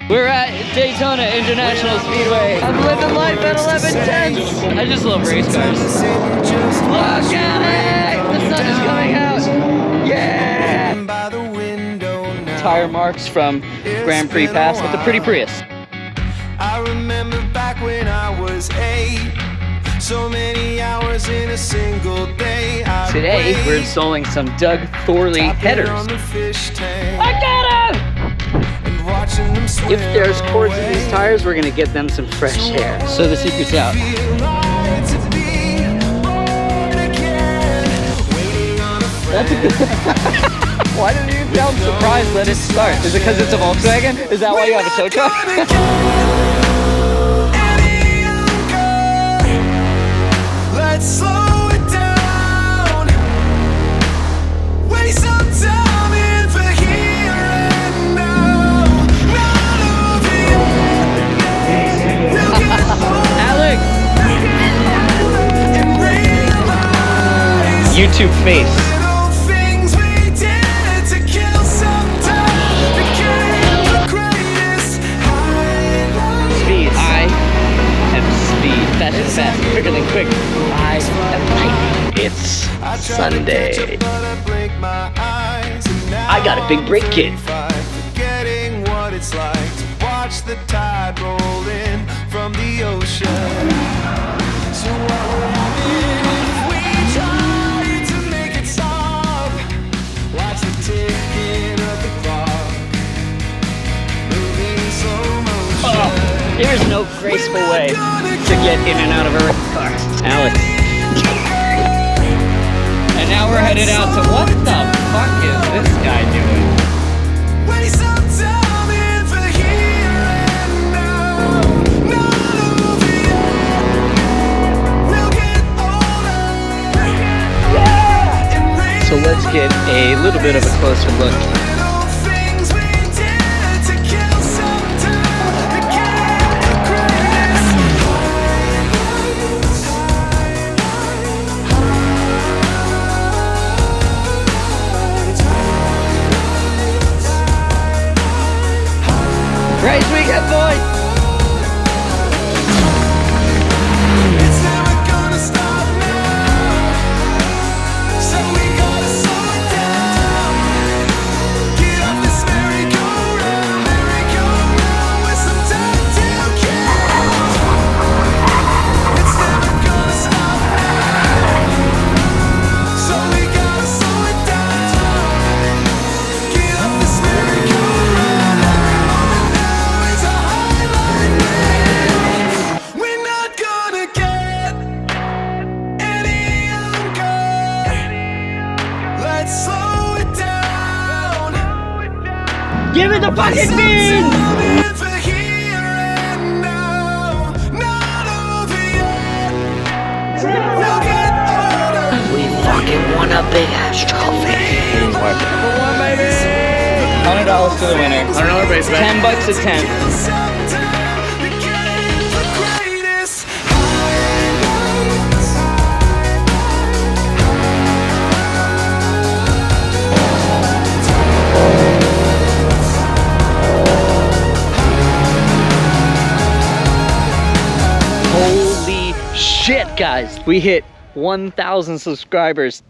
We're at Daytona International Speedway. I'm living life at 11:10. I just love race cars. Look at it! The sun is coming out. Yeah! Tire marks from Grand Prix Pass with the pretty Prius. I remember back when I was 8. So many hours in a single day. Today, we're installing some Doug Thorley headers. I got him! If there's cords in these tires, we're gonna get them some fresh air. So the secret's out. That's a good. Why didn't you sound surprised that it starts? Is it because it's a Volkswagen? Is that why you have a tow truck? Let's slow it down. Waste some time in for here and now. Not over yet. We'll get Alex! and realize YouTube face. little things we did to kill some time. Became the greatest highlight. Speed. I am speed. Fast and fast. Quicker than quick. I am light. It's Sunday. I got a big brake kit. Forgetting what it's like to watch the tide roll in from the ocean. So what would happen if we tried to make it stop? Watch the ticking of the clock, moving in slow motion. There is no graceful way to get in and out of a race car. Alex. And now we're headed out to what the fuck is this guy doing? Waste some time in for here and now. Not over yet. We'll get older. Yeah! So let's get a little bit of a closer look. Little things we did to kill some time. Became the greatest highlights. Race weekend, boys! It's never gonna stop now. So we gotta slow it down. Get off this merry-go-round with some time to kill. It's never gonna stop now. So we gotta slow it down. Get off this merry-go-round. Now is a highlight reel. We're not gonna get any younger. Let's slow it down. Give it the fucking bean! Time in for here and now. Not over yet. We'll get older. We fucking won a big ass trophy. Number one, baby! $100 to the winner. $100 base bet. $10 a 10. Sometime became the greatest highlights. Holy shit, guys. We hit 1,000 subscribers